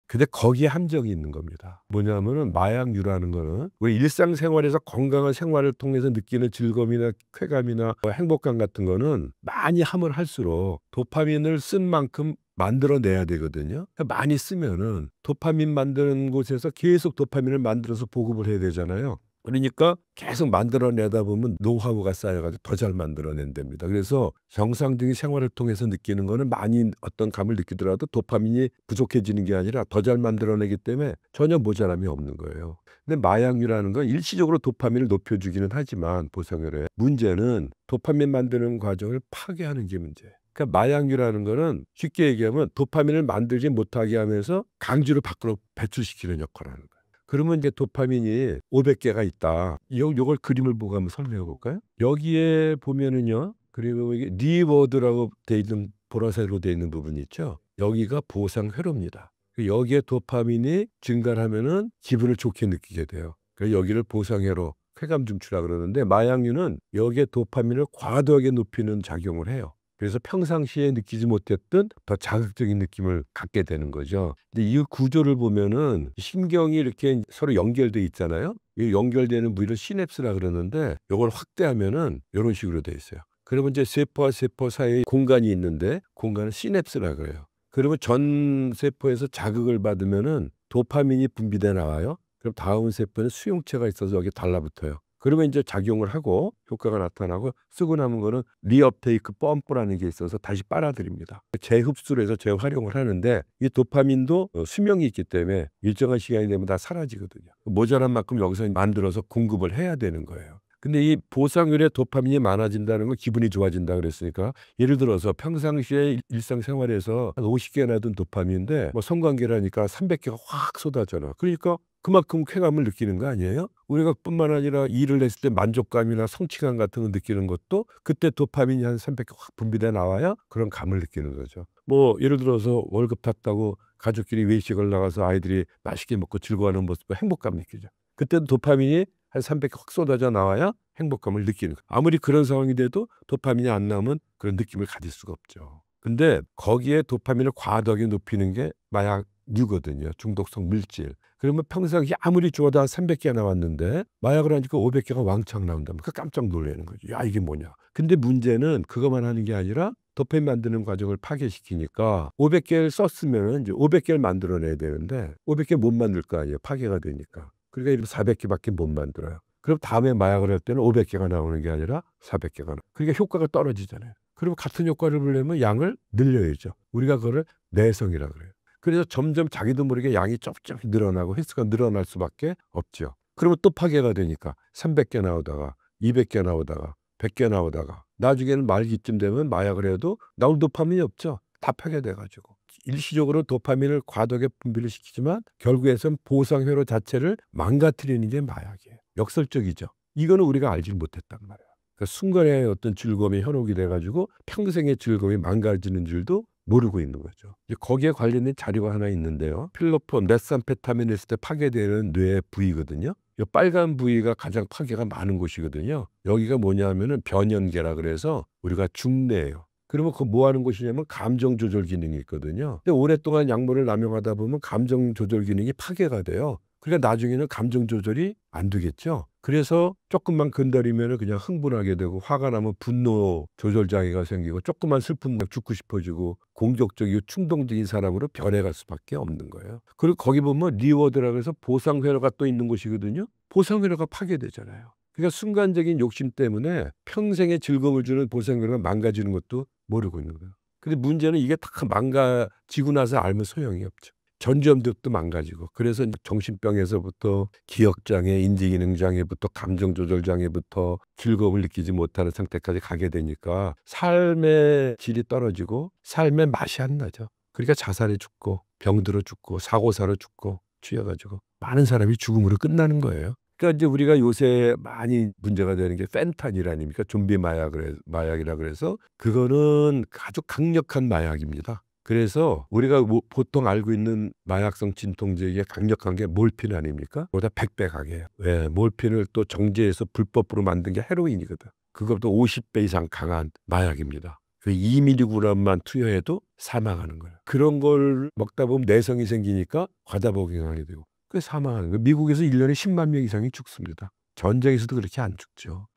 근데 거기에 함정이 있는 겁니다. 뭐냐면은 마약류라는 거는 우리 일상생활에서 건강한 생활을 통해서 느끼는 즐거움이나 쾌감이나 행복감 같은 거는 많이 함을 할수록 도파민을 쓴 만큼 만들어내야 되거든요. 많이 쓰면은 도파민 만드는 곳에서 계속 도파민을 만들어서 보급을 해야 되잖아요. 그러니까 계속 만들어내다 보면 노하우가 쌓여가지고 더 잘 만들어낸답니다. 그래서 정상적인 생활을 통해서 느끼는 거는 많이 어떤 감을 느끼더라도 도파민이 부족해지는 게 아니라 더 잘 만들어내기 때문에 전혀 모자람이 없는 거예요. 근데 마약류라는 건 일시적으로 도파민을 높여주기는 하지만 보상으로 문제는 도파민 만드는 과정을 파괴하는 게 문제예요. 그러니까 마약류라는 거는 쉽게 얘기하면 도파민을 만들지 못하게 하면서 강제로 밖으로 배출시키는 역할을 하는 거예요. 그러면 이제 도파민이 500개가 있다. 요걸 그림을 보고 한번 설명해 볼까요? 여기에 보면은요. 그리고 이게 리워드라고 돼 있는 보라색으로 돼 있는 부분이 있죠. 여기가 보상 회로입니다. 여기에 도파민이 증가를 하면은 기분을 좋게 느끼게 돼요. 그래서 여기를 보상 회로, 쾌감 중추라 그러는데 마약류는 여기에 도파민을 과도하게 높이는 작용을 해요. 그래서 평상시에 느끼지 못했던 더 자극적인 느낌을 갖게 되는 거죠. 근데 이 구조를 보면은 신경이 이렇게 서로 연결돼 있잖아요. 이 연결되는 부위를 시냅스라 그러는데 이걸 확대하면은 이런 식으로 돼 있어요. 그러면 이제 세포와 세포 사이에 공간이 있는데 공간을 시냅스라 그래요. 그러면 전 세포에서 자극을 받으면은 도파민이 분비돼 나와요. 그럼 다음 세포는 수용체가 있어서 여기 달라붙어요. 그러면 이제 작용을 하고 효과가 나타나고 쓰고 남은 거는 리업테이크 펌프라는 게 있어서 다시 빨아들입니다. 재흡수를 해서 재활용을 하는데 이 도파민도 수명이 있기 때문에 일정한 시간이 되면 다 사라지거든요. 모자란 만큼 여기서 만들어서 공급을 해야 되는 거예요. 근데 이 보상률에 도파민이 많아진다는 건 기분이 좋아진다 그랬으니까 예를 들어서 평상시에 일상생활에서 한 50개 나던 도파민인데 뭐 성관계라니까 300개가 확 쏟아져나. 그러니까 그만큼 쾌감을 느끼는 거 아니에요? 우리가 뿐만 아니라 일을 했을 때 만족감이나 성취감 같은 거 느끼는 것도 그때 도파민이 한 300개 확 분비돼 나와야 그런 감을 느끼는 거죠. 뭐 예를 들어서 월급 탔다고 가족끼리 외식을 나가서 아이들이 맛있게 먹고 즐거워하는 모습도 행복감 느끼죠. 그때도 도파민이 한 300개 확 쏟아져 나와야 행복감을 느끼는 거예요. 아무리 그런 상황이 돼도 도파민이 안 나오면 그런 느낌을 가질 수가 없죠. 근데 거기에 도파민을 과도하게 높이는 게 마약류거든요. 중독성 물질. 그러면 평상시 아무리 좋아도 한 300개 나왔는데 마약을 하니까 500개가 왕창 나온다. 그 깜짝 놀라는 거죠. 야 이게 뭐냐. 근데 문제는 그것만 하는 게 아니라 도파민 만드는 과정을 파괴시키니까 500개를 썼으면 이제 500개를 만들어내야 되는데 500개 못 만들 거 아니에요. 파괴가 되니까. 그러니까 이러면 400개밖에 못 만들어요. 그럼 다음에 마약을 할 때는 500개가 나오는 게 아니라 400개가 나와요. 그러니까 효과가 떨어지잖아요. 그리고 같은 효과를 보려면 양을 늘려야죠. 우리가 그거를 내성이라고 그래요. 그래서 점점 자기도 모르게 양이 조금씩 늘어나고 횟수가 늘어날 수밖에 없죠. 그러면 또 파괴가 되니까 300개 나오다가 200개 나오다가 100개 나오다가 나중에는 말기쯤 되면 마약을 해도 나올 도파민이 없죠. 다 파괴돼 가지고. 일시적으로 도파민을 과도하게 분비를 시키지만 결국에선 보상회로 자체를 망가뜨리는 게 마약이에요. 역설적이죠. 이거는 우리가 알지 못했단 말이에요. 그러니까 순간의 어떤 즐거움이 현혹이 돼가지고 평생의 즐거움이 망가지는 줄도 모르고 있는 거죠. 거기에 관련된 자료가 하나 있는데요. 필로폰, 메삼페타민 했을 때 파괴되는 뇌 부위거든요. 이 빨간 부위가 가장 파괴가 많은 곳이거든요. 여기가 뭐냐면은 변연계라 그래서 우리가 중뇌예요. 그러면 그 뭐 하는 곳이냐면 감정 조절 기능이 있거든요. 근데 오랫동안 약물을 남용하다 보면 감정 조절 기능이 파괴가 돼요. 그러니까 나중에는 감정 조절이 안 되겠죠. 그래서 조금만 건드리면 그냥 흥분하게 되고 화가 나면 분노 조절 장애가 생기고 조금만 슬프면 죽고 싶어지고 공격적이고 충동적인 사람으로 변해갈 수밖에 없는 거예요. 그리고 거기 보면 리워드라고 해서 보상 회로가 또 있는 곳이거든요. 보상 회로가 파괴되잖아요. 그러니까 순간적인 욕심 때문에 평생의 즐거움을 주는 보상 회로가 망가지는 것도 모르고 있는 거예요. 근데 문제는 이게 다 망가지고 나서 알면 소용이 없죠. 전두엽도 망가지고 그래서 정신병에서부터 기억장애, 인지기능장애부터 감정조절장애부터 즐거움을 느끼지 못하는 상태까지 가게 되니까 삶의 질이 떨어지고 삶의 맛이 안 나죠. 그러니까 자살해 죽고 병들어 죽고 사고사로 죽고 취해가지고 많은 사람이 죽음으로 끝나는 거예요. 그러니까 이제 우리가 요새 많이 문제가 되는 게 펜타닐 아닙니까? 좀비 마약이라 그래서 그거는 아주 강력한 마약입니다. 그래서 우리가 보통 알고 있는 마약성 진통제에 강력한 게 몰핀 아닙니까? 보다 100배 강해요. 왜? 몰핀을 또 정제해서 불법으로 만든 게 헤로인이거든. 그것도 50배 이상 강한 마약입니다. 그 2mg만 투여해도 사망하는 거예요. 그런 걸 먹다 보면 내성이 생기니까 과다복용하게 되고 그 사망하는 거예요. 미국에서 1년에 10만 명 이상이 죽습니다. 전쟁에서도 그렇게 안 죽죠.